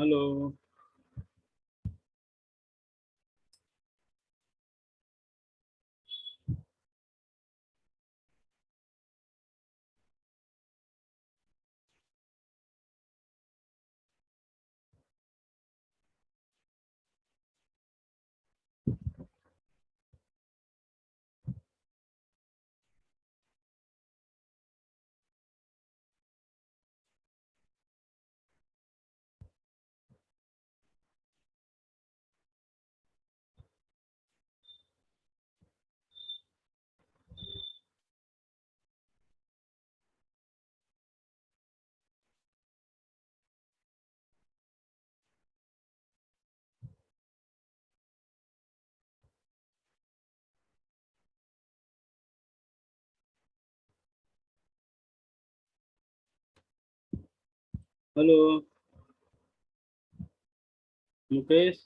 Hello. Hello Mukesh.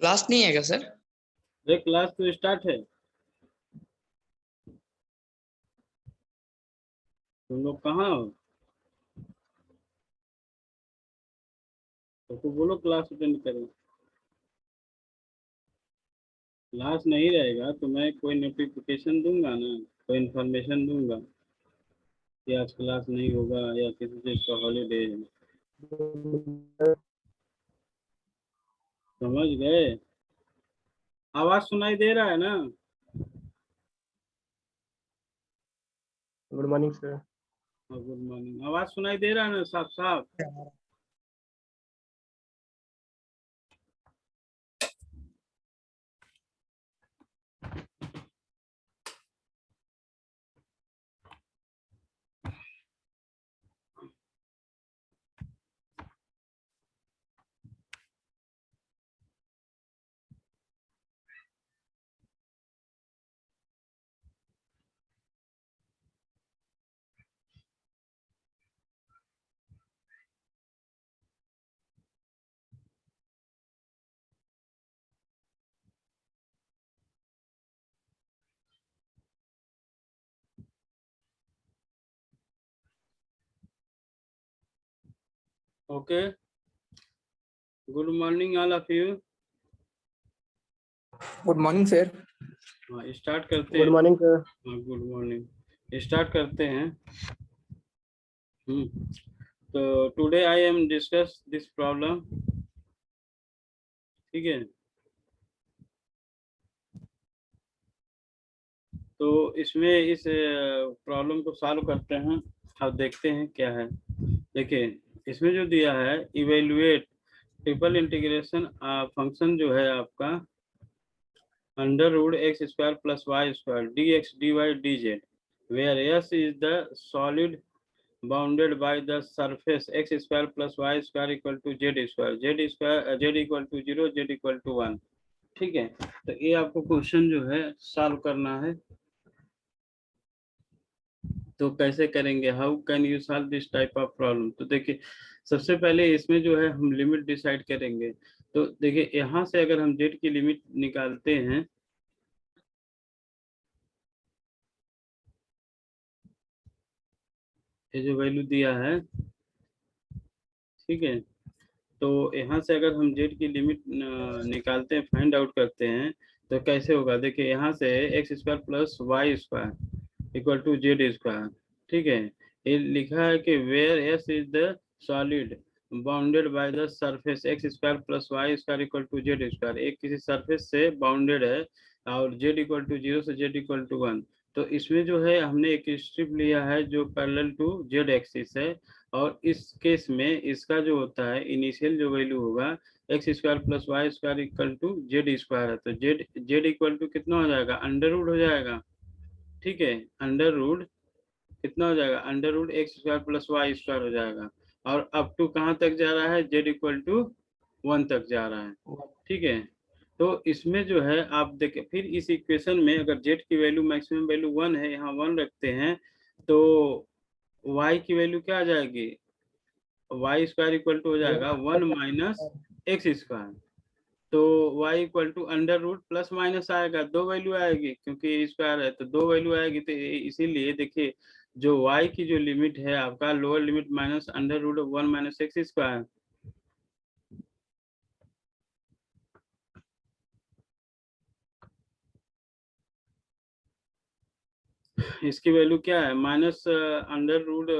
Class नहीं है क्या सर? अरे क्लास तो स्टार्ट है। तुम लोग कहाँ हो? तो बोलो क्लास अटेंड करें। क्लास नहीं रहेगा तो मैं कोई नोटिफिकेशन दूंगा ना, कोई इन्फॉर्मेशन दूंगा कि आज क्लास नहीं होगा या किसी चीज का हॉलीडे है। समझ गए? आवाज सुनाई दे रहा है ना? Good morning sir. हाँ, गुड मॉर्निंग। आवाज सुनाई दे रहा है ना साफ साफ? Okay, good morning all of you. Good morning sir. हाँ, स्टार्ट करते गुड हैं। Morning sir. हाँ, गुड मॉर्निंग। स्टार्ट करते हैं। तो today I am discuss this problem. ठीक है, तो इसमें इस प्रॉब्लम को सॉल्व करते हैं। अब देखते हैं क्या है। देखिए, इसमें जो दिया है इवेल्युएट ट्रिपल इंटीग्रेशन फंक्शन जो है आपका under root x square plus y square d x d y d z, where s is the solid bounded by the surface x square plus y square equal to z square, z equal to 0, z equal to 1। ठीक है, तो ये आपको question जो है solve करना है। तो कैसे करेंगे? How can you solve this type of problem? तो देखिए, सबसे पहले इसमें जो है हम लिमिट डिसाइड करेंगे। तो देखिए, यहाँ से अगर हम जेड की लिमिट निकालते हैं, ये जो वैल्यू दिया है, ठीक है, तो यहाँ से अगर हम जेड की लिमिट निकालते हैं, फाइंड आउट करते हैं, तो कैसे होगा? देखिए, यहाँ से x square plus y square equal to z square. ठीक है, ये लिखा है कि where s is the solid bounded by the surface x square plus y square equal to z square, एक किसी सरफेस से बाउंडेड है और जेड इक्वल टू 0 से जेड इक्वल टू 1। तो इसमें जो है हमने एक स्ट्रिप लिया है जो पैरेलल टू जेड एक्सिस है, और इस केस में इसका जो होता है इनिशियल जो वैल्यू होगा x square plus y square equal to z square है, तो जेड जेड इक्वल टू कितना हो जाएगा? अंडर रूट हो जाएगा। ठीक है, अंडर रूट कितना हो जाएगा? Under root x square plus y square हो जाएगा। और अप टू कहाँ तक जा रहा है? जेड इक्वल टू 1 तक जा रहा है। ठीक है, तो इसमें जो है आप देखें, फिर इस इक्वेशन में अगर जेड की वैल्यू मैक्सिमम वैल्यू 1 है, यहाँ 1 रखते हैं, तो y की वैल्यू क्या आ जाएगी, वाई स्क्वायर इक्वल टू हो जाएगा 1 माइनस एक्स स्क्वायर। तो y equal to under root plus minus आएगा, दो वैल्यू आएगी क्योंकि स्क्वायर है तो दो वैल्यू आएगी। तो इसीलिए देखिए जो y की जो लिमिट है आपका lower limit minus under root 1 minus x square, इसकी वैल्यू क्या है, minus under root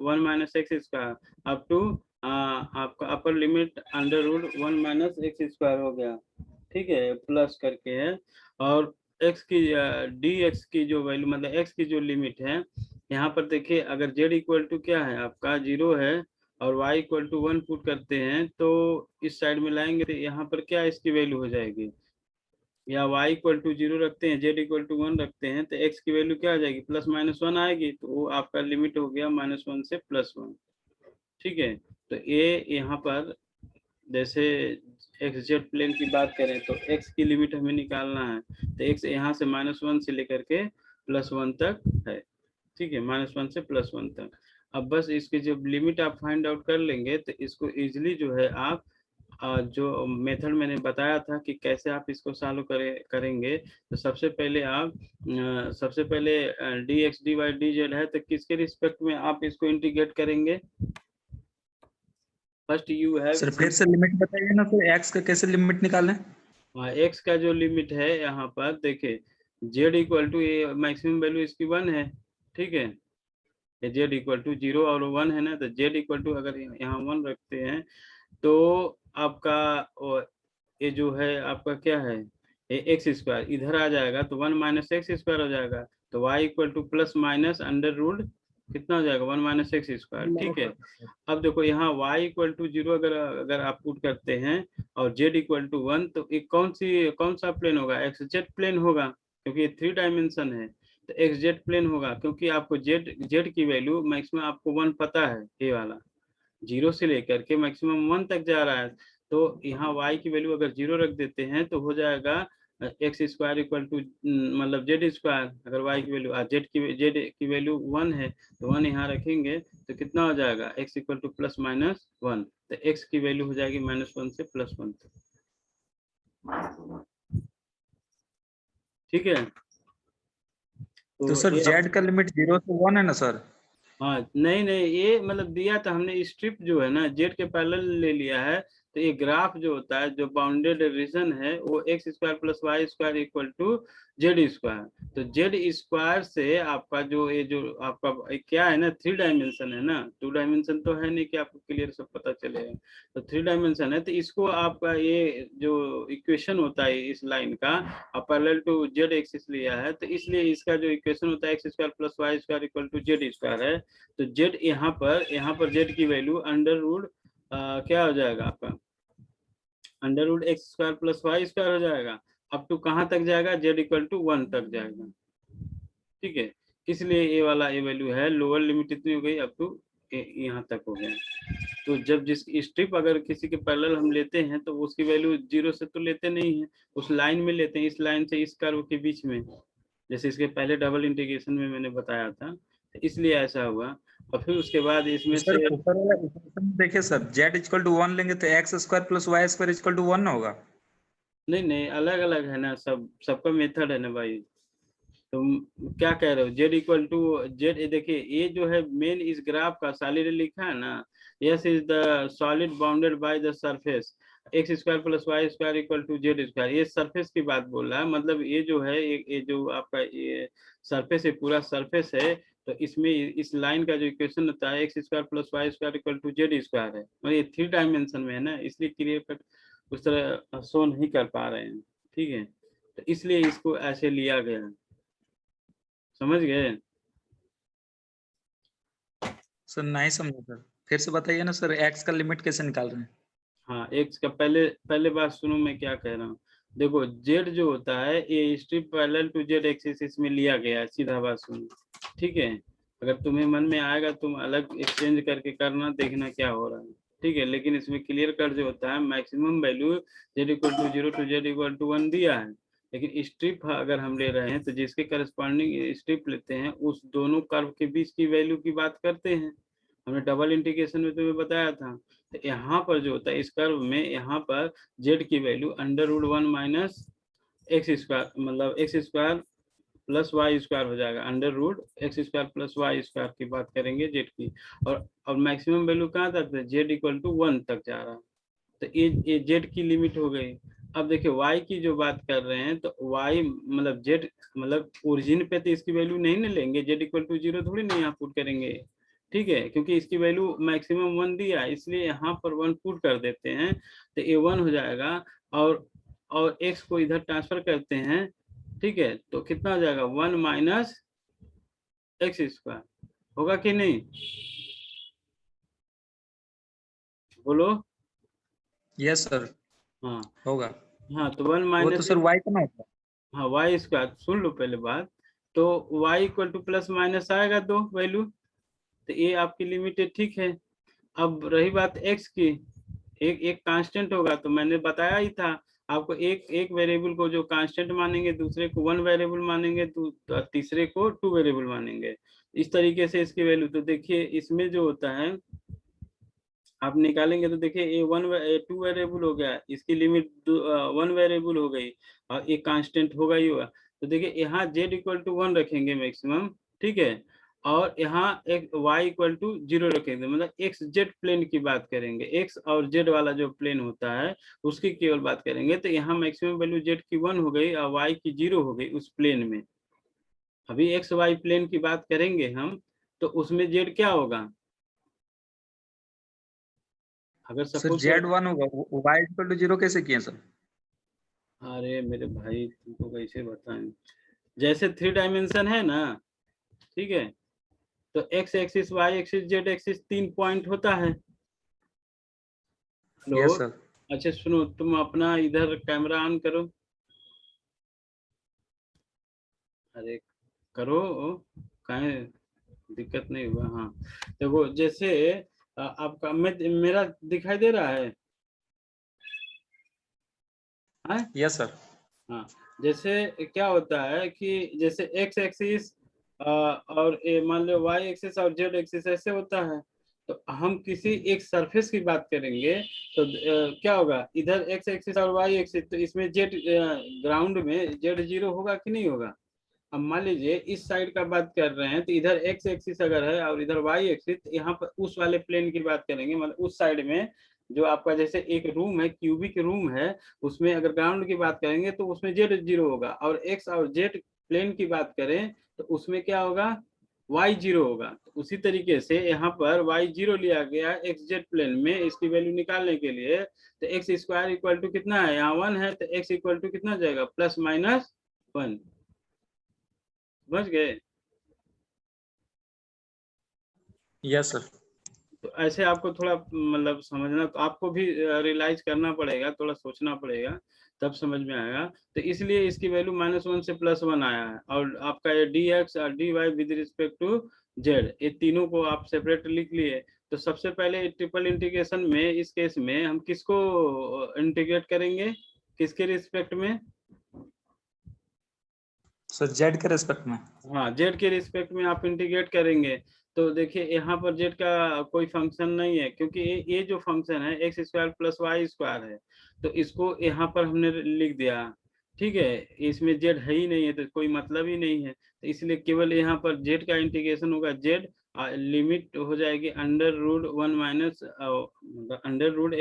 1 minus x square up to आपका upper limit under root 1 minus x square हो गया, ठीक है, प्लस करके है। और x की डी एक्स की जो वैल्यू मतलब x की जो लिमिट है, यहाँ पर देखिए अगर z इक्वल टू क्या है आपका 0 है और y इक्वल टू 1 पुट करते हैं तो इस साइड में लाएंगे तो यहाँ पर क्या इसकी वैल्यू हो जाएगी, या y इक्वल टू 0 रखते हैं, z इक्वल टू 1 रखते हैं तो x की वैल्यू क्या आ जाएगी, प्लस माइनस 1 आएगी। तो वो आपका लिमिट हो गया -1 से +1, ठीक है। तो ये यहाँ पर जैसे एक्स जेड प्लेन की बात करें तो x की लिमिट हमें निकालना है, तो x यहाँ से -1 से लेकर के +1 तक है, ठीक है, -1 से +1 तक। अब बस इसकी जब लिमिट आप फाइंड आउट कर लेंगे तो इसको इजीली जो है आप जो मेथड मैंने बताया था कि कैसे आप इसको सॉल्व करेंगे, तो सबसे पहले आप सबसे पहले d x d y d z है तो किसके रिस्पेक्ट में आप इसको इंटीग्रेट करेंगे, फर्स्ट यू हैव सर फिर से लिमिट बताइए ना, फिर एक्स का कैसे लिमिट निकालें। एक्स का जो लिमिट है यहाँ पर देखिए जेड इक्वल टू ये मैक्सिमम वैल्यू इसकी 1 है, ठीक है, ये जेड इक्वल टू 0 और 1 है ना, तो जेड इक्वल टू अगर यहाँ 1 रखते हैं तो आपका ये जो है आपका क्या है, ये एक्स स्क्वायर इधर आ जाएगा तो 1 माइनस एक्स स्क्वायर हो जाएगा। तो y equal to plus minus under root कितना हो जाएगा 1 माइनस एक्स स्क्वायर, ठीक है। अब देखो यहाँ y इक्वल टू 0 अगर अगर आप पुट करते हैं और z इक्वल टू 1 तो एक कौन सा प्लेन होगा, एक्स जेड प्लेन होगा क्योंकि ये 3 डायमेंशन है। तो एक्स जेड प्लेन होगा क्योंकि आपको जेड की वैल्यू मैक्सिमम आपको 1 पता है, ये वाला 0 से लेकर के मैक्सिमम 1 तक जा रहा है। तो यहाँ y की वैल्यू अगर 0 रख देते हैं तो हो जाएगा एक्स स्क्वायर इक्वल टू मतलब जेड स्क्वायर, अगर y की वैल्यू जेड की वैल्यू 1 है तो 1 यहाँ रखेंगे तो कितना हो जाएगा x equal to plus minus 1, तो x की वैल्यू हो जाएगी -1 से +1 तक, ठीक है। तो सर ये जेड का लिमिट 0 से 1 है ना सर। हाँ नहीं नहीं ये मतलब दिया था हमने, स्ट्रिप जो है ना जेड के पैरेलल ले लिया है। तो ये ग्राफ जो होता है जो बाउंडेड रीजन है वो x square plus y square equal to z square. तो जेड स्क्वायर से आपका जो ये जो आपका क्या है ना 3 डायमेंशन है ना, 2 डायमेंशन तो है नहीं कि आपको क्लियर सब पता चलेगा। तो 3 डायमेंशन है तो इसको आपका ये जो इक्वेशन होता है इस लाइन का पैरेलल टू जेड एक्सिस लिया है, तो इसलिए इसका जो इक्वेशन होता है x square plus y square equal to z square है। तो जेड यहाँ पर जेड की वैल्यू अंडर रूट क्या हो जाएगा आपका under root x square plus y square हो जाएगा, अप टू कहाँ तक जाएगा जेड इक्वल टू 1 तक जाएगा, ठीक है। इसलिए ये वाला ये वैल्यू है, लोअर लिमिट इतनी हो गई अप टू यहाँ तक हो गया। तो जब जिस स्ट्रिप अगर किसी के पैरेलल हम लेते हैं तो उसकी वैल्यू 0 से तो लेते नहीं है, उस लाइन में लेते हैं, इस लाइन से इस कर्व के बीच में, जैसे इसके पहले डबल इंटीग्रेशन में मैंने बताया था, तो इसलिए ऐसा हुआ। और फिर उसके बाद तो इसमें सर से ऊपर वाला इक्वेशन देखिए सर, जेड इक्वल टू 1 लेंगे तो x square plus y square equal to 1 होगा। नहीं नहीं अलग अलग है ना, सबका मेथड है ना भाई। तुम क्या कह रहे हो, जेड इक्वल टू जेड, देखिए ये जो है मेन इस ग्राफ का सॉलिड लिखा है ना, s is the solid bounded by the surface x square plus y square equal to z square, ये सरफेस की बात बोल रहा है। मतलब ये जो है ये जो आपका ये सरफेस है पूरा सरफेस है, तो इसमें इस लाइन का जो इक्वेशन होता है x square plus y square equal to z square है, और ये 3 डायमेंशन में है ना, इसलिए क्लियर कट उस तरह शो नहीं कर पा रहे हैं, ठीक है। तो इसलिए इसको ऐसे लिया गया है, समझ गए। सर नहीं समझा सर, फिर से बताइए ना सर, एक्स का लिमिट कैसे निकाल रहे हैं। हाँ एक्स का पहले पहले बात सुनो मैं क्या कह रहा हूँ। देखो जेड जो होता है ये strip parallel to z axis इसमें लिया गया है, सीधा बात सुनो, ठीक है। अगर तुम्हें मन में आएगा तुम अलग एक्सचेंज करके करना, देखना क्या हो रहा है। ठीक है, लेकिन इसमें क्लियर कट जो होता है maximum value z equal to 0 to z equal to 1 दिया है, लेकिन स्ट्रिप अगर हम ले रहे हैं तो जिसके करस्पॉन्डिंग स्ट्रिप लेते हैं उस दोनों कर्व के बीच की वैल्यू की बात करते हैं। हमने डबल इंटीग्रेशन में तुम्हें बताया था। तो यहाँ पर जो होता है इस कर्व में, यहाँ पर z की वैल्यू √1 माइनस एक्स स्क्वायर, मतलब x square plus y square हो जाएगा, √x² प्लस वाई स्क्वायर की बात करेंगे जेड की। और मैक्सिमम वैल्यू कहाँ तक है, z इक्वल टू 1 तक जा रहा है। तो ये जेड की लिमिट हो गई। अब देखिए y की जो बात कर रहे हैं, तो y मतलब z मतलब ओरिजिन पे तो इसकी वैल्यू नहीं ना लेंगे, z इक्वल टू 0 थोड़ी नहीं यहाँ पुट करेंगे, ठीक है, क्योंकि इसकी वैल्यू मैक्सिमम 1 दिया, इसलिए यहाँ पर 1 पुट कर देते हैं, तो ये 1 हो जाएगा। और x को इधर ट्रांसफर करते हैं, ठीक है, तो कितना हो जाएगा 1 माइनस एक्स स्क्वायर, होगा कि नहीं, बोलो। यस सर, हाँ होगा। हाँ, तो 1 वो तो माइनस, सर y का ना होगा। हाँ वाई स्क्वायर, सुन लो पहले बात। तो y equal to plus minus आएगा दो वैल्यू, तो ये आपकी लिमिट है, ठीक है। अब रही बात x की, एक एक कांस्टेंट होगा, तो मैंने बताया ही था आपको, एक एक वेरिएबल को जो कांस्टेंट मानेंगे, दूसरे को 1 वेरिएबल मानेंगे, तो तीसरे को 2 वेरिएबल मानेंगे, इस तरीके से इसकी वैल्यू। तो देखिए इसमें जो होता है आप निकालेंगे, तो देखिए ये 2 वेरिएबल हो गया, इसकी लिमिट 1 वेरिएबल हो गई, और एक कांस्टेंट होगा ही होगा। तो देखिए यहाँ z इक्वल टू 1 रखेंगे मैक्सिमम, ठीक है, और यहाँ एक y इक्वल टू 0 रखेंगे, मतलब एक्स जेड प्लेन की बात करेंगे, एक्स और जेड वाला जो प्लेन होता है उसकी केवल बात करेंगे। तो यहाँ मैक्सिमम वैल्यू z की 1 हो गई और y की 0 हो गई उस प्लेन में। अभी एक्स वाई प्लेन की बात करेंगे हम, तो उसमें z क्या होगा, अगर सर सपोज कर, z1 होगा, y इक्वल टू 0 कैसे किए सर? अरे मेरे भाई तुमको कैसे बताएं, जैसे 3 डायमेंशन है ना, ठीक है, तो x axis, y axis, z axis 3 point होता है। Hello, yes sir. अच्छा सुनो, तुम अपना इधर कैमरा ऑन करो, अरे करो, कहीं दिक्कत नहीं हुआ, हाँ। देखो जैसे आपका मेरा दिखाई दे रहा है, हाँ यस सर। हाँ, जैसे क्या होता है कि जैसे एक्स एक्सिस और मान लो वाई एक्सिस और जेड एक्सिस ऐसे होता है, तो हम किसी एक सरफेस की बात करेंगे, तो क्या होगा, इधर एक्स एक्सिस और वाई एक्सिस, तो इसमें जेड ग्राउंड में जेड 0 होगा कि नहीं होगा। अब मान लीजिए इस साइड का बात कर रहे हैं, तो इधर एक्स एक्सिस अगर है और इधर वाई एक्सिस, यहाँ पर उस वाले प्लेन की बात करेंगे, मतलब उस साइड में जो आपका जैसे एक रूम है, क्यूबिक रूम है, उसमें अगर ग्राउंड की बात करेंगे तो उसमें जेड 0 होगा, और एक्स और जेड प्लेन की बात करें तो उसमें क्या होगा, वाई 0 होगा। तो उसी तरीके से यहाँ पर वाई 0 लिया गया एक्स जेड प्लेन में, इसकी वैल्यू निकालने के लिए, तो एक्स स्क्वायर इक्वल टू कितना है, यहाँ 1 है, तो एक्स इक्वल टू कितना जाएगा, +-1, समझ गए। Yes sir. तो ऐसे आपको थोड़ा मतलब समझना, तो आपको भी रियलाइज करना पड़ेगा, थोड़ा सोचना पड़ेगा, तब समझ में आएगा। तो इसलिए इसकी वैल्यू -1 से +1 आया है, और आपका ये dx और dy with respect to z, ये तीनों को आप सेपरेट लिख लिए। तो सबसे पहले ट्रिपल इंटीग्रेशन में इस केस में हम किसको इंटीग्रेट करेंगे, किसके रिस्पेक्ट में, सर z के रेस्पेक्ट में। हाँ जेड के रिस्पेक्ट में आप इंटीग्रेट करेंगे। तो देखिए यहाँ पर जेड का कोई फंक्शन नहीं है, क्योंकि ये जो फंक्शन है x² + y² है, तो इसको यहाँ पर हमने लिख दिया, ठीक है, इसमें जेड है ही नहीं है, तो कोई मतलब ही नहीं है, तो इसलिए केवल यहाँ पर जेड का इंटीग्रेशन होगा, जेड लिमिट हो जाएगी √1 minus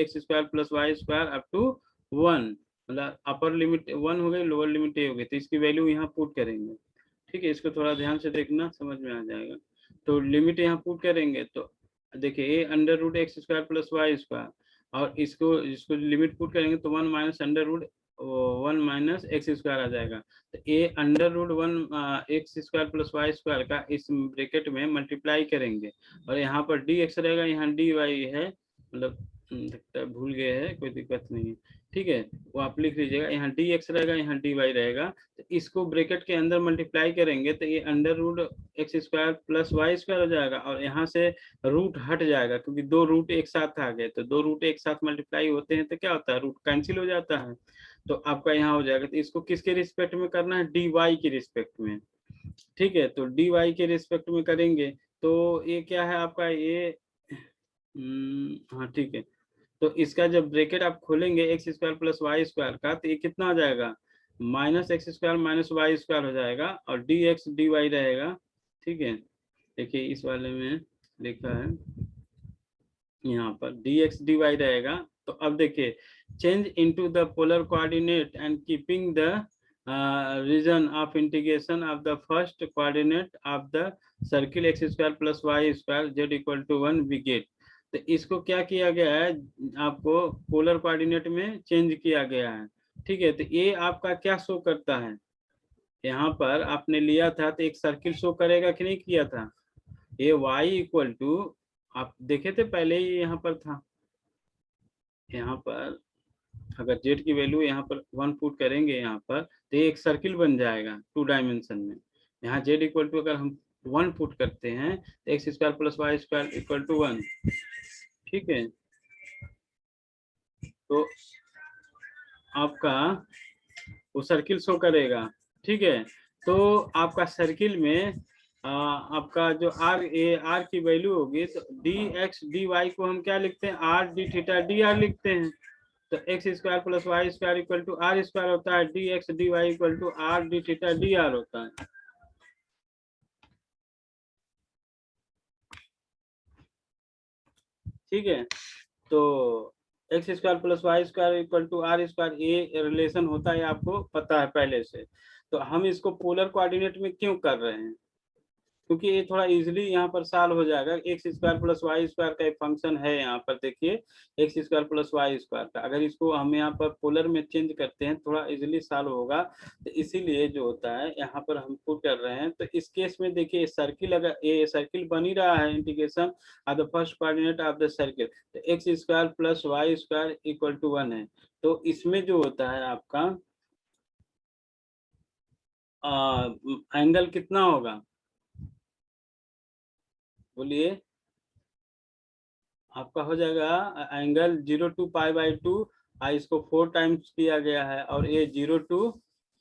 x² + y² up to 1, मतलब अपर लिमिट 1 हो गई, लोअर लिमिट ए हो गई, तो इसकी वैल्यू यहाँ पुट करेंगे, ठीक है, इसको थोड़ा ध्यान से देखना, समझ में आ जाएगा। तो लिमिट यहाँ पुट करेंगे, तो देखिए ये √x² + y², और इसको इसको लिमिट पुट करेंगे तो 1 माइनस x² आ जाएगा। तो ये √1 x² + y² का इस ब्रैकेट में मल्टीप्लाई करेंगे, और यहाँ पर dx रहेगा, यहाँ dy है, मतलब लगता है भूल गए हैं, कोई दिक्कत नहीं है, ठीक है, वो आप लिख लीजिएगा, यहाँ डी एक्स रहेगा, यहाँ डी वाई रहेगा। तो इसको ब्रैकेट के अंदर मल्टीप्लाई करेंगे तो ये under root x square plus y square हो जाएगा, और यहाँ से रूट हट जाएगा क्योंकि दो रूट एक साथ आ गए, तो दो रूट एक साथ मल्टीप्लाई होते हैं तो क्या होता है, रूट कैंसिल हो जाता है। तो आपका यहाँ हो जाएगा, तो इसको किसके रिस्पेक्ट में करना है, डी वाई के रिस्पेक्ट में। ठीक है, तो डी वाई के रिस्पेक्ट में करेंगे तो ये क्या है आपका, ये हाँ ठीक है। तो इसका जब ब्रैकेट आप खोलेंगे x square plus y square का, तो ये कितना हो जाएगा, minus x square minus y square हो जाएगा, और डी एक्स डी वाई रहेगा। ठीक है, देखिए इस वाले में लिखा है यहाँ पर डी एक्स डी वाई रहेगा। तो अब देखिए, change into the polar coordinate and keeping the region of integration of the first coordinate of the circle x square plus y square z equal to 1 we get. तो इसको क्या किया गया है, आपको पोलर कोऑर्डिनेट में चेंज किया गया है। ठीक है, तो ये आपका क्या शो करता है, यहाँ पर आपने लिया था तो एक सर्किल शो करेगा कि नहीं किया था, ये y इक्वल टू, आप देखे थे पहले ही यहाँ पर था, यहाँ पर अगर z की वैल्यू यहाँ पर 1 पुट करेंगे यहाँ पर, तो एक सर्किल बन जाएगा 2 डायमेंशन में। यहाँ z इक्वल टू अगर हम 1 पुट करते हैं तो x square plus y square equal to 1। ठीक है, तो आपका वो सर्किल शो करेगा। ठीक है, तो आपका सर्किल में आपका जो आर की वैल्यू होगी, तो डी एक्स डी वाई को हम क्या लिखते हैं, r d theta d r लिखते हैं। तो x square plus y square equal to r square होता है, d x d y equal to r d theta d r होता है। ठीक है, तो x square plus y square equal to r square, ये रिलेशन होता है, आपको पता है पहले से। तो हम इसको पोलर कोऑर्डिनेट में क्यों कर रहे हैं, क्योंकि ये थोड़ा इजीली यहाँ पर सॉल्व हो जाएगा। X square plus y square का एक फंक्शन है यहाँ पर, देखिए x square plus y square का, अगर इसको हम यहाँ पर पोलर में चेंज करते हैं थोड़ा इजीली सॉल्व होगा। तो इसीलिए जो होता है यहाँ पर हम पुट कर रहे हैं। तो इस केस में देखिए सर्किल, अगर ये सर्किल बन ही रहा है, integration of the first coordinate of the circle, तो x square plus y square equal to 1 है। तो इसमें जो होता है आपका एंगल कितना होगा, बोलिए, आपका हो जाएगा एंगल 0 to π/2। इसको 4 टाइम्स किया गया है, और ये 0 to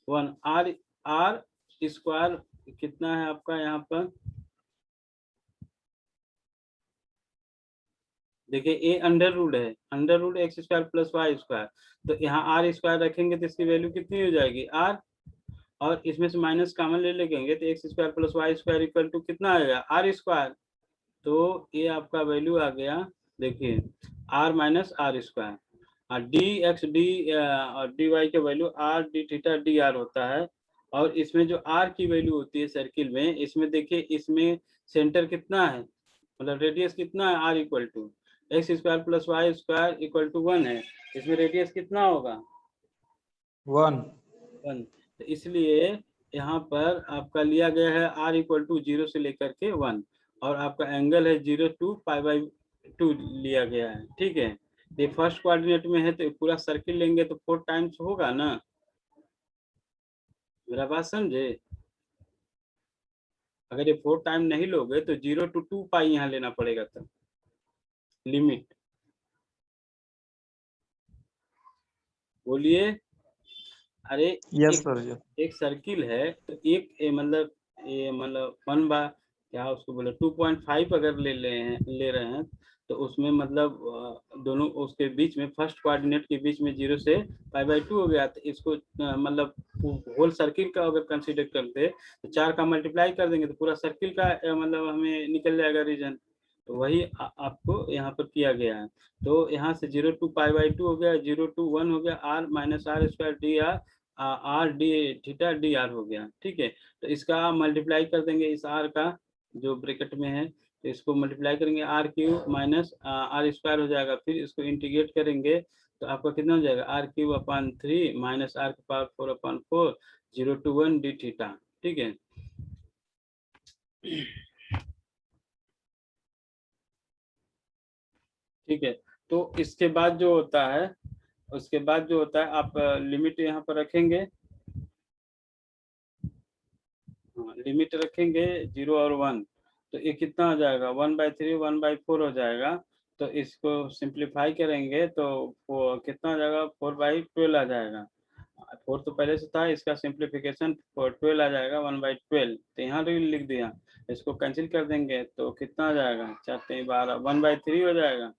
1 आर आर स्क्वायर कितना है आपका यहाँ पर, देखिए ये अंडर रूट है, under root x square plus y square. तो यहाँ आर स्क्वायर रखेंगे तो इसकी वैल्यू कितनी हो जाएगी, आर, और इसमें से माइनस कॉमन ले लेंगे तो x square plus y square equal to कितना आएगा, आर स्क्वायर। तो ये आपका वैल्यू आ गया, देखिए आर माइनस आर स्क्वायर, और डी एक्स डी और डी वाई का value are d theta d r होता है। और इसमें जो आर की वैल्यू होती है सर्किल में, इसमें देखिए इसमें सेंटर कितना है, मतलब रेडियस कितना है, r equal to x square plus y square equal to 1 है, इसमें रेडियस कितना होगा, 1। 1। तो इसलिए यहाँ पर आपका लिया गया है आर इक्वल टू 0 से लेकर के 1, और आपका एंगल है 0 to π/2 लिया गया है। ठीक है, ये फर्स्ट कोऑर्डिनेट में है तो पूरा सर्किल लेंगे तो 4 टाइम्स होगा ना, मेरा बात समझे। अगर ये 4 टाइम नहीं लोगे तो 0 to 2π यहाँ लेना पड़ेगा, तब लिमिट, बोलिए। अरे यस एक सर। एक सर्किल है, तो एक ये मतलब 1 बाय क्या उसको बोले 2.5 अगर ले रहे हैं, तो उसमें मतलब दोनों उसके बीच में फर्स्ट कोऑर्डिनेट के बीच में 0 से π/2 हो गया। तो इसको मतलब होल सर्किल का अगर कंसीडर करते तो 4 का मल्टीप्लाई कर देंगे तो पूरा सर्किल का मतलब हमें निकल जाएगा रीजन। तो वही आपको यहाँ पर किया गया है। तो यहाँ से 0 to π/2 हो गया, 0 to 1 हो गया, r minus r square d r, r d theta d r हो गया। ठीक है, तो इसका मल्टीप्लाई कर देंगे इस आर का जो ब्रैकेट में है, तो इसको मल्टीप्लाई करेंगे r cube minus r square हो जाएगा, फिर इसको इंटीग्रेट करेंगे तो आपका कितना हो जाएगा, r cube upon 3 minus r की पावर 4/4 0 to 1 डी थीटा। ठीक है, ठीक है। तो इसके बाद जो होता है उसके बाद जो होता है आप लिमिट यहाँ पर रखेंगे, हाँ लिमिट रखेंगे 0 और 1, तो ये कितना हो जाएगा 1/3 1/4 हो जाएगा। तो इसको सिंप्लीफाई करेंगे तो वो कितना हो जाएगा 4/12 आ जाएगा। 4 तो पहले से था, इसका सिंप्लीफिकेशन 12 आ जाएगा 1/12, तो यहाँ भी लिख दिया। इसको कैंसिल कर देंगे तो कितना आ जाएगा 4×3 = 12 1/3 हो जाएगा।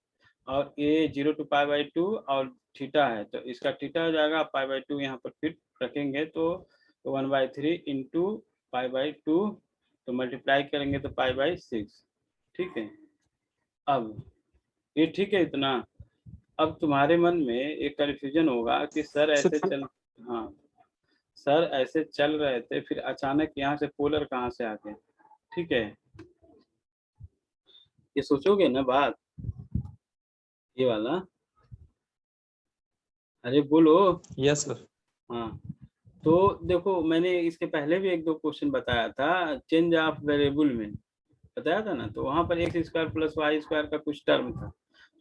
और ये 0 to π/2 और थीटा है तो इसका थीटा हो जाएगा, π/2 यहाँ पर फिर रखेंगे तो 1/3 इंटू π/2, तो मल्टीप्लाई करेंगे तो π/6। ठीक है, अब ये ठीक है इतना। अब तुम्हारे मन में एक कन्फ्यूजन होगा कि सर ऐसे चल, हाँ सर ऐसे चल रहे थे फिर अचानक यहाँ से पोलर कहाँ से आ गए। ठीक है, ये सोचोगे ना बात, ये वाला, अरे बोलो। Yes sir. हाँ तो देखो मैंने इसके पहले भी 1-2 क्वेश्चन बताया था चेंज ऑफ वेरिएबल में, बताया था ना, तो वहां पर x² + y² का कुछ टर्म था,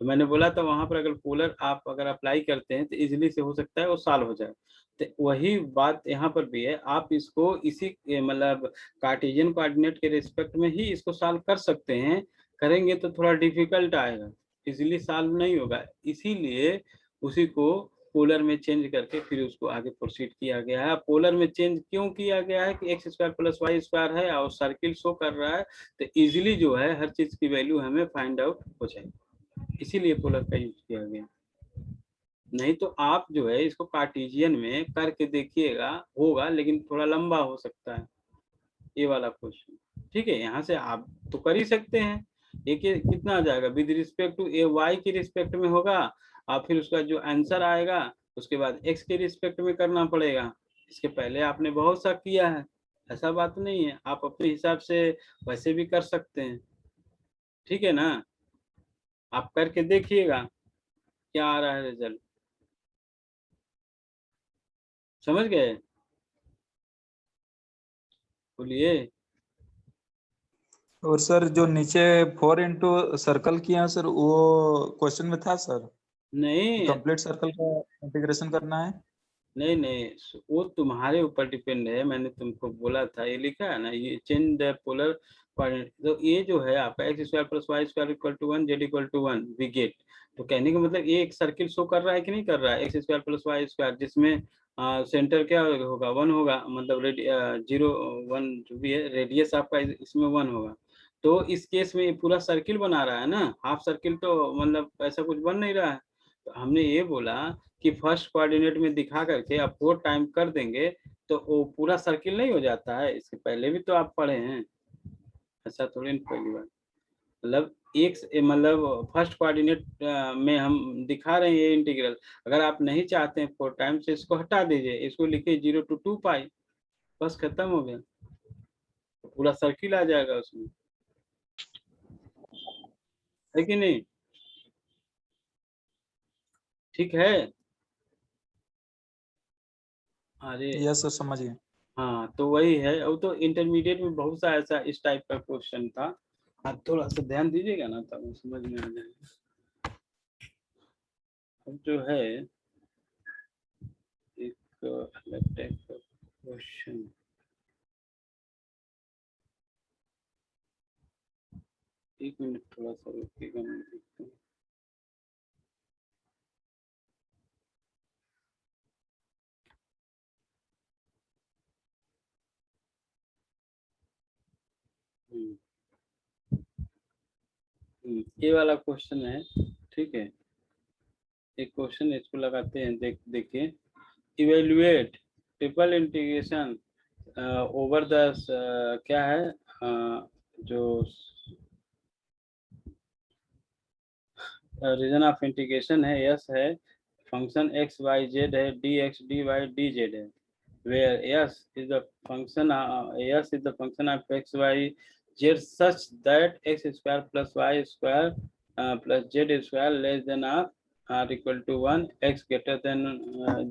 तो मैंने बोला था वहां पर अगर पोलर आप अगर अप्लाई करते हैं तो इजीली से हो सकता है वो सॉल्व हो जाए। तो वही बात यहाँ पर भी है, आप इसको इसी मतलब कार्टेशियन कोऑर्डिनेट के रिस्पेक्ट में ही इसको सॉल्व कर सकते हैं, करेंगे तो थोड़ा डिफिकल्ट आएगा, इजीली सॉल्व नहीं होगा, इसीलिए उसी को पोलर में चेंज करके फिर उसको आगे प्रोसीड किया गया है। पोलर में चेंज क्यों किया गया है कि x² + y² है और सर्किल शो कर रहा है, तो इजीली जो है हर चीज की वैल्यू हमें फाइंड आउट हो जाएगी, इसीलिए पोलर का यूज किया गया। नहीं तो आप जो है इसको कार्टेशियन में करके देखिएगा, होगा लेकिन थोड़ा लंबा हो सकता है ये वाला क्वेश्चन। ठीक है, यहाँ से आप तो कर ही सकते हैं, एक कितना आ जाएगा with respect to a y के रिस्पेक्ट में होगा, और फिर उसका जो आंसर आएगा उसके बाद एक्स के रिस्पेक्ट में करना पड़ेगा। इसके पहले आपने बहुत सा किया है, ऐसा बात नहीं है, आप अपने हिसाब से वैसे भी कर सकते हैं। ठीक है ना, आप करके देखिएगा क्या आ रहा है रिजल्ट, समझ गए, बोलिए। और सर जो नीचे 4 इंटू सर्कल किया है सर, वो क्वेश्चन में था सर, नहीं कंप्लीट सर्कल का इंटीग्रेशन करना है। नहीं नहीं, वो तुम्हारे ऊपर डिपेंड है, मैंने तुमको बोला था ये लिखा है ना, ये चेंज द पोलर कोऑर्डिनेट, तो ये जो है आपका x² + y² = 1 z = 1 we get. तो कहने का मतलब ये एक सर्किल शो कर रहा है कि नहीं कर रहा है, x² + y², जिसमें सेंटर क्या होगा 1 होगा, मतलब 0 1 जो भी है रेडियस आपका इसमें 1 होगा। तो इस केस में ये पूरा सर्किल बना रहा है ना, हाफ सर्किल तो मतलब ऐसा कुछ बन नहीं रहा है। तो हमने ये बोला कि फर्स्ट कोऑर्डिनेट में दिखा करके आप 4 टाइम कर देंगे तो वो पूरा सर्किल नहीं हो जाता है, इसके पहले भी तो आप पढ़े हैं, ऐसा थोड़ी ना पहली बार, मतलब एक मतलब फर्स्ट कोऑर्डिनेट में हम दिखा रहे हैं ये इंटीग्रल, अगर आप नहीं चाहते हैं 4 टाइम से इसको हटा दीजिए, इसको लिखिए 0 to 2π, बस खत्म हो गया, तो पूरा सर्किल आ जाएगा उसमें, है कि नहीं, ठीक है। अरे यस सर, समझ गए। हाँ तो वही है, वो तो इंटरमीडिएट में बहुत सा ऐसा इस टाइप का क्वेश्चन था, आप थोड़ा सा ध्यान दीजिएगा ना तब समझ में आ जाएगा। अब जो है एक अलग टाइप का क्वेश्चन, एक मिनट थोड़ा सा रुकिएगा, मैं देखता हूँ। ये वाला क्वेश्चन है, ठीक है, एक क्वेश्चन इसको लगाते हैं, देखिए, evaluate triple integration over the क्या है जो रीजन ऑफ इंटीग्रेशन है, यस है, फंक्शन एक्स वाई जेड है, d x d y d z है, where s is the function of x y z such that x square plus y square plus z square less than or equal to 1, x greater than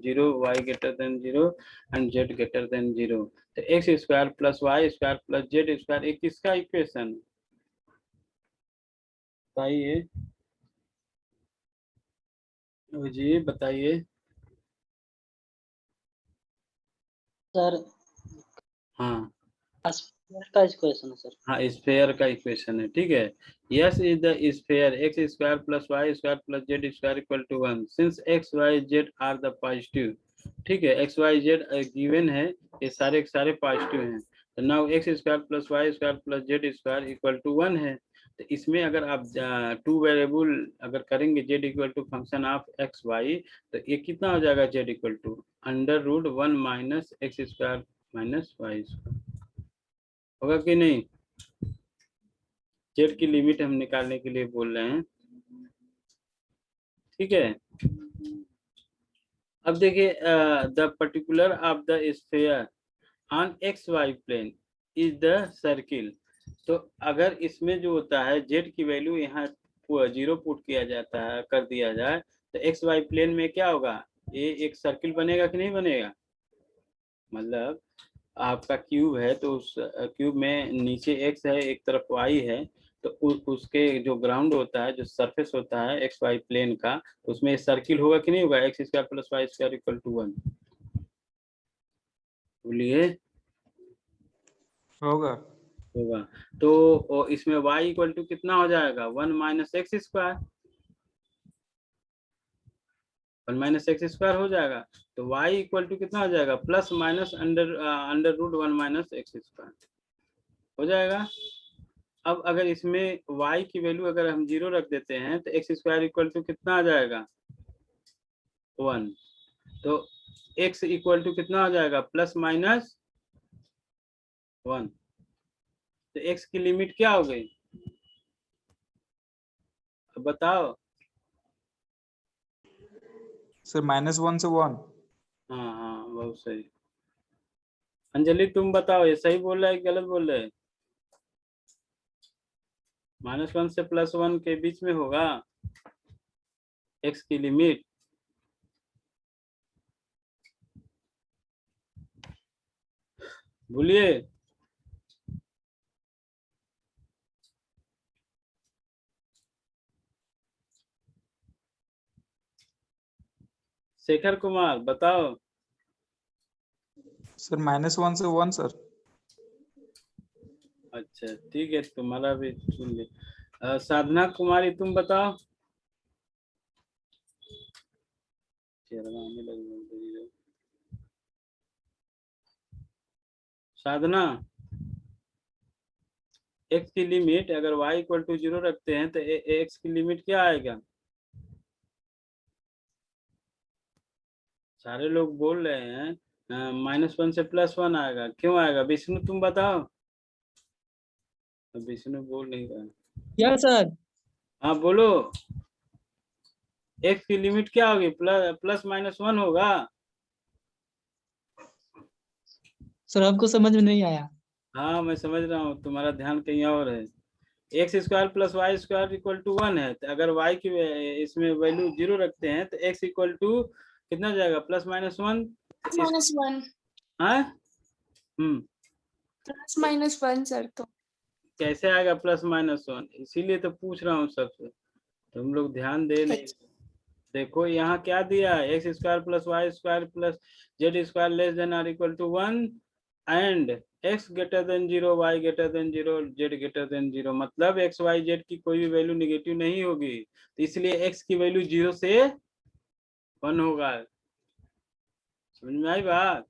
0, y greater than 0 and z greater than 0। तो x square plus y square plus z square एक किसका equation बताइए जी, बताइए। Sir हाँ sphere का equation है sir. हाँ, sphere का इक्वेशन है, ठीक है। S is the sphere x square plus y square plus z square equal to 1 since x y z are the positive. ठीक है, एक्स वाई जेड गिवन है, ये सारे के सारे पॉजिटिव हैं। तो now x square plus y square plus z square equal to 1 है। तो इसमें अगर आप टू वेरिएबल अगर करेंगे z equal to function of x y, तो ये कितना हो जाएगा, z equal to under root 1 minus x square minus y square, होगा कि नहीं। जेड की लिमिट हम निकालने के लिए बोल रहे हैं, ठीक है। अब देखिए, the particular of the sphere on x y plane is the circle. तो अगर इसमें जो होता है जेड की वैल्यू यहाँ 0 पुट किया जाता है, कर दिया जाए, तो एक्स वाई प्लेन में क्या होगा, ये एक सर्किल बनेगा कि नहीं बनेगा। मतलब आपका क्यूब है, तो उस क्यूब में नीचे एक्स है, एक तरफ वाई है, तो उसके जो ग्राउंड होता है, जो सरफेस होता है एक्स वाई प्लेन का, तो उसमें सर्किल होगा कि नहीं होगा, x square plus y square equal to 1। बोलिए। होगा। होगा। तो इसमें y इक्वल टू कितना हो जाएगा, 1 minus x square, 1 minus x square हो जाएगा। तो y इक्वल टू कितना हो जाएगा, plus minus under root 1 minus x square हो जाएगा। अब अगर इसमें y की वैल्यू अगर हम 0 रख देते हैं, तो एक्स स्क्वायर इक्वल टू कितना आ जाएगा, 1। तो x इक्वल टू कितना हो जाएगा, प्लस माइनस 1। तो x की लिमिट क्या हो गई, अब बताओ। सर -1 से 1। हाँ हाँ, बहुत सही। अंजलि तुम बताओ, ये सही बोल रहा है कि गलत बोल रहे हैं। -1 से +1 के बीच में होगा x की लिमिट। बोलिए। शेखर कुमार बताओ। सर -1 से 1 सर। अच्छा ठीक है, तुम्हारा भी सुन ले। साधना कुमारी तुम बताओ। साधना, x की लिमिट अगर y इक्वल टू 0 रखते हैं, तो x की लिमिट क्या आएगा। सारे लोग बोल रहे हैं -1 से +1 आएगा, क्यों आएगा, विष्णु तुम बताओ। विष्णु बोल नहीं रहा। Yes sir. हाँ बोलो। x की लिमिट क्या होगी, प्लस माइनस 1 होगा। सर हमको समझ में नहीं आया। हाँ मैं समझ रहा हूँ, तुम्हारा ध्यान कहीं और है। X square plus y square equal to 1 है, तो अगर y की इसमें वैल्यू 0 रखते हैं, तो x इक्वल टू कितना हो जाएगा, प्लस माइनस 1। -1 हाँ +-1 सर। तो कैसे आएगा +-1, इसीलिए तो पूछ रहा हूँ सबसे, तुम लोग ध्यान दे नहीं। देखो यहाँ क्या दिया है, x square plus y square plus z square less than or equal to 1 and x greater than 0, y greater than 0, z greater than 0। मतलब x y z की कोई भी वैल्यू निगेटिव नहीं होगी, तो इसलिए x की वैल्यू 0 से 1 होगा। समझ में आई बात।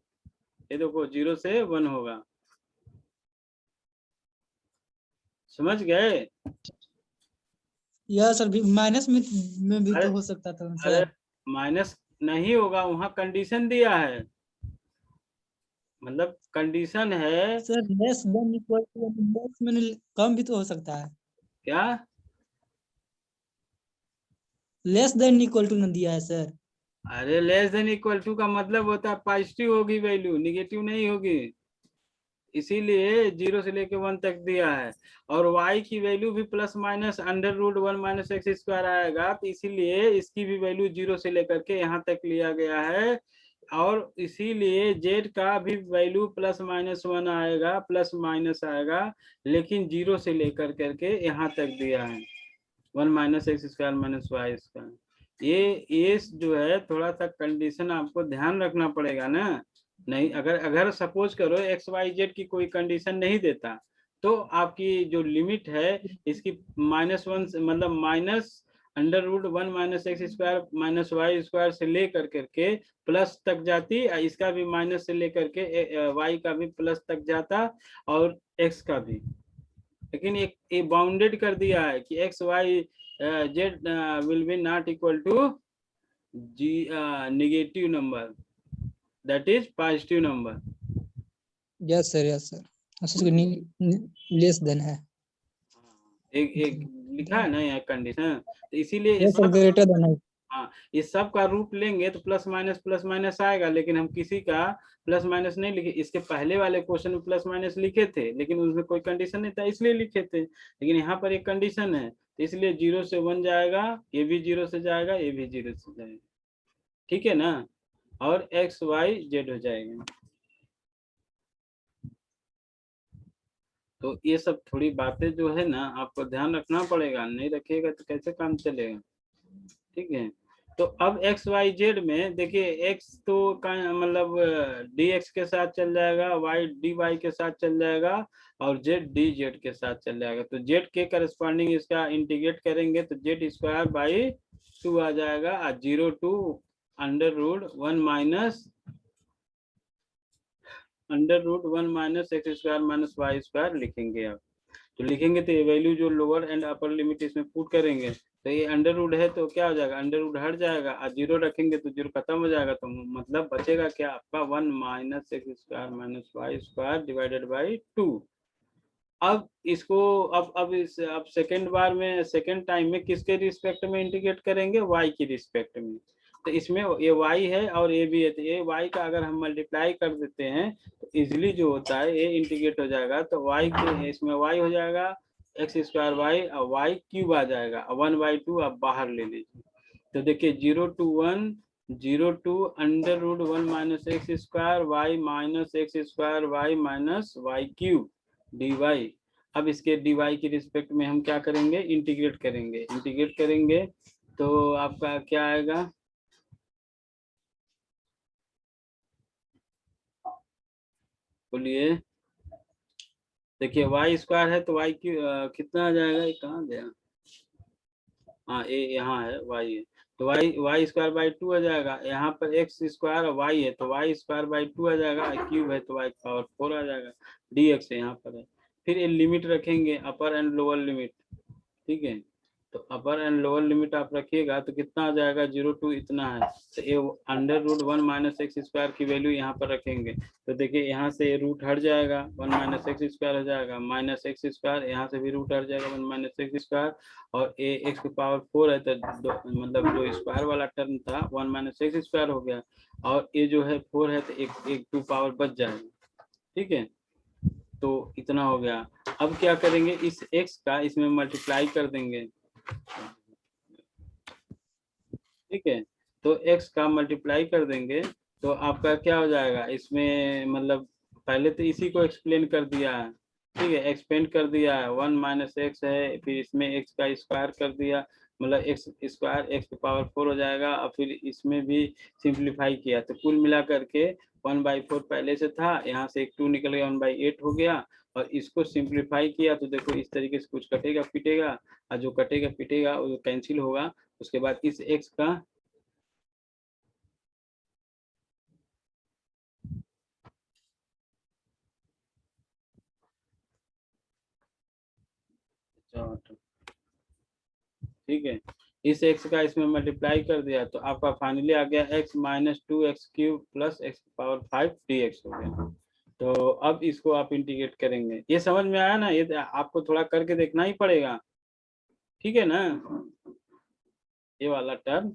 ये देखो 0 से 1 होगा, समझ गए। यह सर भी माइनस में भी अरे तो हो सकता था अरे सर। माइनस नहीं होगा, वहां कंडीशन दिया है, मतलब कंडीशन है। Sir less than equal to less में कम भी तो हो सकता है। क्या लेस देन इक्वल टू न दिया है सर। अरे लेस देन इक्वल टू का मतलब होता है पॉजिटिव होगी वैल्यू, निगेटिव नहीं होगी, इसीलिए 0 से लेके 1 तक दिया है। और y की वैल्यू भी plus minus under root 1 minus x square आएगा, तो इसीलिए इसकी भी वैल्यू 0 से लेकर के यहाँ तक लिया गया है। और इसीलिए z का भी वैल्यू +-1 आएगा, प्लस माइनस आएगा, लेकिन 0 से लेकर करके यहाँ तक दिया है 1 minus x square minus y square. ये जो है थोड़ा सा कंडीशन आपको ध्यान रखना पड़ेगा ना, नहीं, अगर अगर सपोज करो एक्स वाई जेड की कोई कंडीशन नहीं देता तो आपकी जो लिमिट है इसकी -1 मतलब -√1 - x स्क्वायर - y स्क्वायर से ले करके प्लस तक जाती, इसका भी माइनस से लेकर के वाई का भी प्लस तक जाता और एक्स का भी। लेकिन एक बाउंडेड कर दिया है कि x y z will be not equal to जी negative number, that is positive number. Yes sir less than है। एक लिखा है ना यहाँ कंडीशन, तो इसीलिए यस सर, ग्रेटर देन है। हाँ, इस सब का रूप लेंगे तो प्लस माइनस आएगा, लेकिन हम किसी का प्लस माइनस नहीं लिखे। इसके पहले वाले क्वेश्चन में प्लस माइनस लिखे थे लेकिन उसमें कोई कंडीशन नहीं था इसलिए लिखे थे, लेकिन यहाँ पर एक कंडीशन है तो इसलिए 0 से 1 जाएगा, ये भी 0 से जाएगा, ये भी 0 से जाएगा, ठीक है ना, और एक्स वाई जेड हो जाएगा। तो ये सब थोड़ी बातें जो है ना आपको ध्यान रखना पड़ेगा, नहीं रखिएगा तो कैसे काम चलेगा, ठीक है। तो अब एक्स वाई जेड में देखिए एक्स तो मतलब डी एक्स के साथ चल जाएगा, वाई डी वाई के साथ चल जाएगा और जेड डी जेड के साथ चल जाएगा। तो जेड के करस्पॉन्डिंग इसका इंटीग्रेट करेंगे तो जेड स्क्वायर बाई 2 आ जाएगा और 0 to √1 - x square - y square लिखेंगे आप। तो लिखेंगे तो ये वैल्यू जो लोअर एंड अपर लिमिट इसमें पुट करेंगे तो ये अंडर रूट है तो क्या हो जाएगा, अंडर रूट हट जाएगा और 0 रखेंगे तो 0 खत्म हो जाएगा, तो मतलब बचेगा क्या आपका 1 - x square - y square divided by 2। अब इसको अब सेकेंड बार में सेकेंड टाइम में किसके रिस्पेक्ट में इंटीग्रेट करेंगे, y की रिस्पेक्ट में। तो इसमें ये y है और ये भी है, तो ये y का अगर हम मल्टीप्लाई कर देते हैं तो इजिली जो होता है ये इंटीग्रेट हो जाएगा, तो y के इसमें y हो जाएगा x स्क्वायर y और y क्यूब आ जाएगा, 1/2 आप बाहर ले लीजिए। तो देखिए 0 to 1 0 to √1 - x square y - x square y - y cube dy। अब इसके dy की रिस्पेक्ट में हम क्या करेंगे, इंटीग्रेट करेंगे तो आपका क्या आएगा, बोलिए। देखिए y स्क्वायर है तो y की कितना आ जाएगा, ये कहाँ गया, हाँ ये यहाँ है y है, तो y स्क्वायर बाई 2 आ जाएगा। यहाँ पर x स्क्वायर और y है तो y स्क्वायर बाई 2 आ जाएगा, क्यूब है तो y पावर 4 आ जाएगा, dx है यहाँ पर है। फिर ये लिमिट रखेंगे अपर एंड लोअर लिमिट, ठीक है। तो अपर एंड लोअर लिमिट आप रखिएगा तो कितना आ जाएगा, 0 to इतना है, तो ये √1 - x स्क्वायर की वैल्यू यहाँ पर रखेंगे तो देखिए यहाँ से रूट हट जाएगा, 1 - x स्क्वायर हो जाएगा, माइनस एक्स स्क्वायर, यहाँ से भी रूट हट जाएगा 1 - x स्क्वायर, और ये x की पावर 4 है तो मतलब जो स्क्वायर वाला टर्म था 1 - x स्क्वायर हो गया, और ये जो है 4 है तो एक 2 पावर बच जाएगा, ठीक है। तो इतना हो गया। अब क्या करेंगे, इस x का इसमें मल्टीप्लाई कर देंगे, ठीक है। तो x का मल्टीप्लाई कर देंगे तो आपका क्या हो जाएगा, इसमें मतलब पहले तो इसी को एक्सप्लेन कर दिया है, ठीक है, एक्सपेंड कर दिया है, 1 - x है, फिर इसमें x का स्क्वायर कर दिया, मतलब x स्क्वायर x की पावर 4 हो जाएगा, और फिर इसमें भी सिंप्लीफाई किया तो कुल मिला करके 1/4 पहले से था, यहाँ से एक 2 निकल गया, 1/8 हो गया, और इसको सिंप्लीफाई किया तो देखो इस तरीके से कुछ कटेगा पिटेगा, और जो कटेगा पिटेगा वो कैंसिल होगा। उसके बाद इस x का ठीक है, इस x का इसमें मल्टीप्लाई कर दिया तो आपका फाइनली आ गया x - 2x cube plus x power 5 dx हो गया। तो अब इसको आप इंटीग्रेट करेंगे, ये समझ में आया ना, ये आपको थोड़ा करके देखना ही पड़ेगा, ठीक है ना। ये वाला टर्म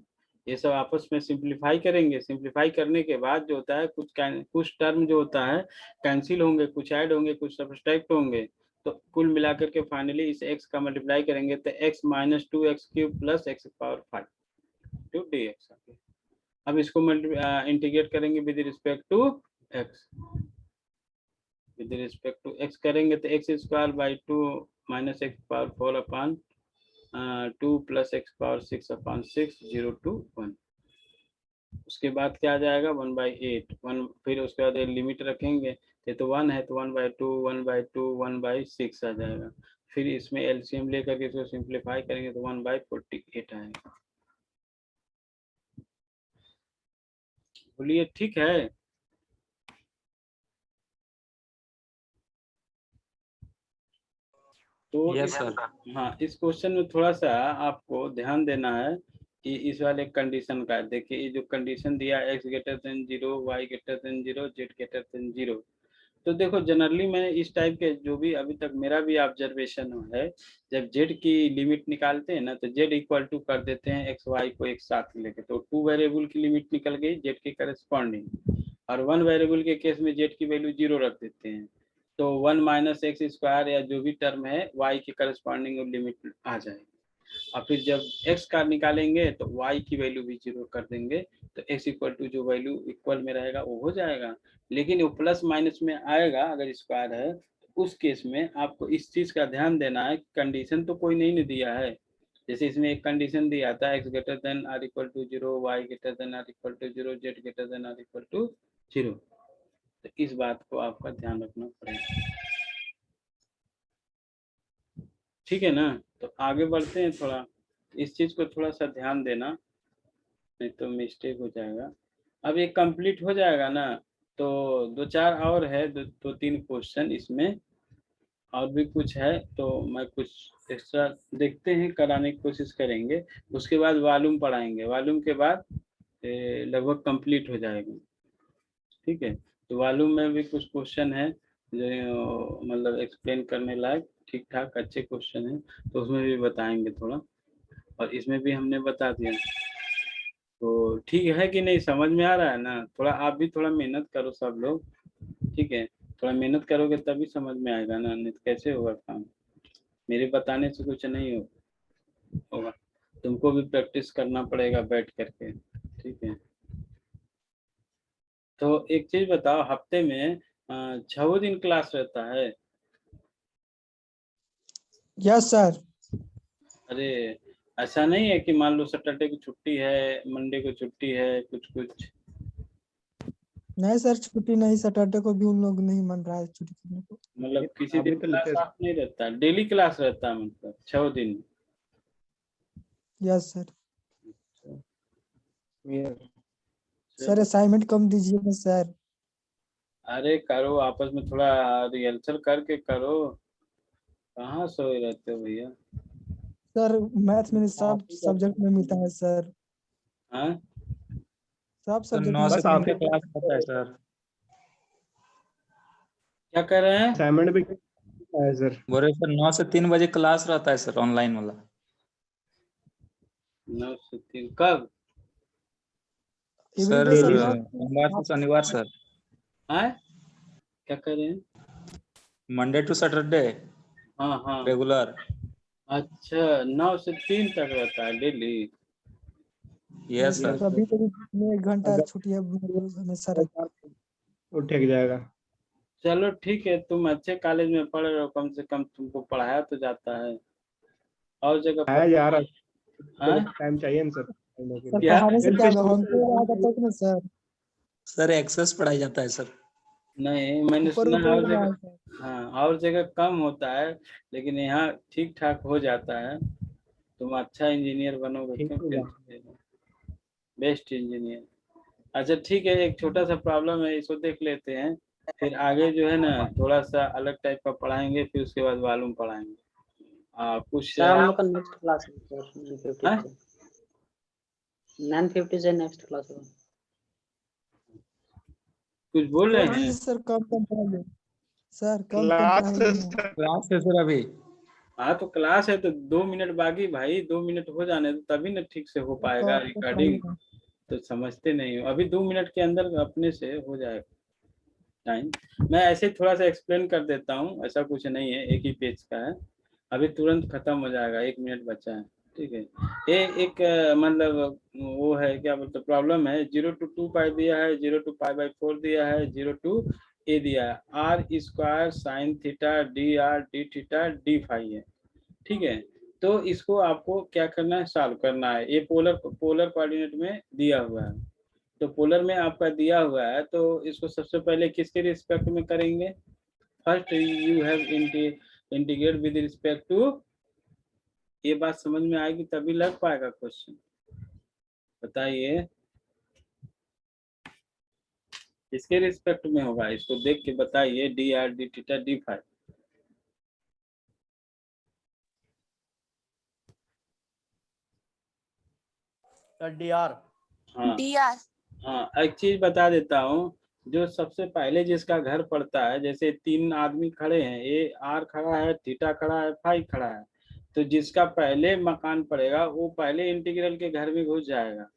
ये सब आपस में सिंप्लीफाई करेंगे, सिंप्लीफाई करने के बाद जो होता है कुछ टर्म जो होता है कैंसिल होंगे, कुछ ऐड होंगे, कुछ सब्सट्रैक्ट होंगे, तो कुल मिलाकर के फाइनली इस x का मल्टीप्लाई करेंगे तो x - 2x cube plus x power 5 to dx। अब इसको इंटीग्रेट करेंगे with respect to x, with respect to x करेंगे तो x square by 2 minus x power 4 upon 2 plus x power 6 upon 6 0 to 1। उसके बाद क्या आ जाएगा 1/8 1, फिर उसके बाद लिमिट रखेंगे तो 1 है तो 1/2 1/2 1/6 आ जाएगा। फिर इसमें एलसीएम लेकर के इसको सिंप्लीफाई करेंगे तो 1/48 आएगा। बोलिए ठीक है। तो यस सर। हाँ, इस क्वेश्चन में थोड़ा सा आपको ध्यान देना है कि इस वाले कंडीशन का। देखिए ये जो कंडीशन दिया x greater than 0 y greater than 0 z greater than 0, तो देखो जनरली मैंने इस टाइप के जो भी अभी तक मेरा भी ऑब्जर्वेशन है, जब z की लिमिट निकालते हैं ना तो z इक्वल टू कर देते हैं x y को एक साथ लेके, तो 2 वेरिएबल की लिमिट निकल गई z के करस्पॉन्डिंग, और 1 वेरिएबल के केस में z की वैल्यू 0 रख देते हैं, तो 1 माइनस एक्स स्क्वायर या जो भी टर्म है y के करस्पॉन्डिंग लिमिट आ जाएगी। और फिर जब x का निकालेंगे तो y की वैल्यू भी 0 कर देंगे, तो x इक्वल टू जो वैल्यू इक्वल में रहेगा वो हो जाएगा। लेकिन वो प्लस माइनस में आएगा अगर स्क्वायर है, तो उस केस में आपको इस चीज का ध्यान देना है कि कंडीशन तो कोई नहीं दिया है। जैसे इसमें एक कंडीशन दिया था x greater than or equal to 0 y greater than or equal to 0 z greater than or equal to 0, तो इस बात को आपका ध्यान रखना पड़ेगा। ठीक है ना, तो आगे बढ़ते हैं। थोड़ा इस चीज को थोड़ा सा ध्यान देना, नहीं तो मिस्टेक हो जाएगा। अब ये कंप्लीट हो जाएगा ना, तो 2-4 और है, 2-3 क्वेश्चन इसमें और भी कुछ है, तो मैं कुछ एक्स्ट्रा देखते हैं, कराने की कोशिश करेंगे। उसके बाद वॉल्यूम पढ़ाएंगे, वॉल्यूम के बाद लगभग कंप्लीट हो जाएगा। ठीक है, तो वॉल्यूम में भी कुछ क्वेश्चन है जो मतलब एक्सप्लेन करने लायक ठीक ठाक अच्छे क्वेश्चन है, तो उसमें भी बताएंगे थोड़ा, और इसमें भी हमने बता दिया। तो ठीक है कि नहीं, समझ में आ रहा है ना? थोड़ा आप भी थोड़ा मेहनत करो सब लोग, ठीक है? थोड़ा मेहनत करोगे तभी समझ में आएगा ना, नहीं तो कैसे होगा काम? मेरे बताने से कुछ नहीं होगा, तुमको भी प्रैक्टिस करना पड़ेगा बैठ करके। ठीक है, तो एक चीज बताओ, हफ्ते में 6 दिन क्लास रहता है? Yes sir. अरे ऐसा नहीं है कि मान लो सैटरडे की छुट्टी है, मंडे को छुट्टी है, कुछ कुछ? नहीं सर, छुट्टी नहीं, सैटरडे को भी उन लोग नहीं मन रहा है छुट्टी करने को। मतलब किसी अभी दिन तो क्लास लेते ऑफ नहीं रहता, डेली क्लास रहता है, मतलब 6 दिन? Yes sir. हैं। सर असाइनमेंट कम दीजिए ना सर। अरे करो, आपस में थोड़ा रिहर्सल करके करो, कहाँ सोए रहते हो भैया? सर मैथ में सब सब्जेक्ट में मिलता है सर, हाँ, सब तो सब्जेक्ट 9 में से बस मिलता 3 आप का है। ही क्लास होता है सर। क्या कर रहे हैं? असाइनमेंट भी है सर। बोल रहे सर 9 से 3 बजे क्लास रहता है सर, ऑनलाइन वाला। 9 से 3 कब? Sir everyday sir. सोमवार से शनिवार सर, हाँ, क्या कर रहे हैं? मंडे टू सैटरडे हाँ हाँ, रेगुलर। अच्छा 9 से 3 तक रहता है डेली? Yes sir. कभी कभी में 1 घंटा अगर छुट्टी है, हमेशा रहता वो ठेक जाएगा। चलो ठीक है, तुम अच्छे कॉलेज में पढ़ रहे हो, कम से कम तुमको पढ़ाया तो जाता है, और जगह आया जा रहा हाँ? टाइम चाहिए ना सर पढ़ने के सर। लिए। क्या? पढ़ाने से फिर क्या भी होगा, हमको याद आता है ना सर। सर एक्सेस पढ़ाई जाता है सर। नहीं, मैंने ऊपर सुना है और ऊपर जगह, हाँ और जगह कम होता है, लेकिन यहाँ ठीक ठाक हो जाता है। तुम अच्छा इंजीनियर बनोगे, ठीक क्यों होगा। टेंशन ले रहे हो? Best engineer. अच्छा ठीक है, एक छोटा सा प्रॉब्लम है, इसको देख लेते हैं, फिर आगे जो है ना थोड़ा सा अलग टाइप का पढ़ाएंगे, फिर उसके बाद मालूम पढ़ाएंगे। कुछ सर हम लोग का नेक्स्ट क्लास है सर 9:50 हाँ? से 9:50 से नेक्स्ट क्लास होगा। कुछ बोल रहे हैं? सर कम कम पढ़ाइए सर, कम कम क्लास पढ़ाइए। क्लास है सर अभी। हाँ तो क्लास है तो 2 मिनट बाकी भाई, 2 मिनट हो जाने दो तभी ना ठीक से हो पाएगा कम कम रिकॉर्डिंग। पढ़ाइए। तो समझते नहीं हो, अभी 2 मिनट के अंदर अपने से हो जाएगा टाइम। मैं ऐसे थोड़ा सा एक्सप्लेन कर देता हूँ, ऐसा कुछ नहीं है, एक ही पेज का है, अभी तुरंत खत्म हो जाएगा, 1 मिनट बचा है। ठीक है, ये एक मतलब वो है, क्या बोलते प्रॉब्लम है, 0 to 2 पाई दिया है, 0 to π/4 दिया है, 0 to a दिया है, r square sine theta d r d theta d phi है। ठीक है, तो इसको आपको क्या करना है, सॉल्व करना है, ये पोलर कोऑर्डिनेट में दिया हुआ है। तो पोलर में आपका दिया हुआ है, तो इसको सबसे पहले किसके रिस्पेक्ट में करेंगे? First you have integrate with respect to, ये बात समझ में आएगी तभी लग पाएगा क्वेश्चन। बताइए किसके रिस्पेक्ट में होगा, इसको देख के बताइए। D r d theta d phi. D r. हाँ DR। हाँ, एक चीज बता देता हूँ, जो सबसे पहले जिसका घर पड़ता है, जैसे 3 आदमी खड़े हैं, ए आर खड़ा है, थीटा खड़ा है, फाई खड़ा है, तो जिसका पहले मकान पड़ेगा वो पहले इंटीग्रल के घर में घुस जाएगा,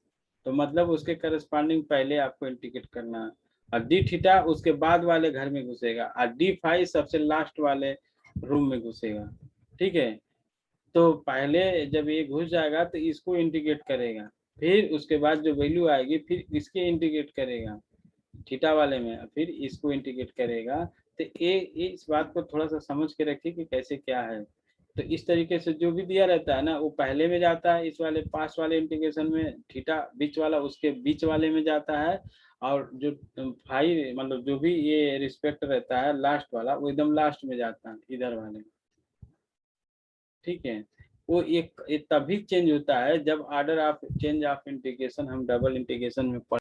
तो मतलब उसके करस्पॉन्डिंग पहले आपको इंटीग्रेट करना है। और डी थीटा उसके बाद वाले घर में घुसेगा, और डी फाई सबसे लास्ट वाले रूम में घुसेगा। ठीक है, तो पहले जब ये घुस जाएगा तो इसको इंटीग्रेट करेगा, फिर उसके बाद जो वैल्यू आएगी फिर इसके इंटीग्रेट करेगा थीटा वाले में, फिर इसको इंटीग्रेट करेगा। तो ये इस बात को थोड़ा सा समझ के रखिए कि कैसे क्या है। तो इस तरीके से जो भी दिया रहता है ना, वो पहले में जाता है, इस वाले पास वाले इंटीग्रेशन में, थीटा बीच वाला उसके बीच वाले में जाता है, और जो फाई मतलब जो भी ये रिस्पेक्ट रहता है लास्ट वाला, वो एकदम लास्ट में जाता है इधर वाले में। ठीक है, वो एक तभी चेंज होता है जब order of change of integration हम डबल इंटीग्रेशन में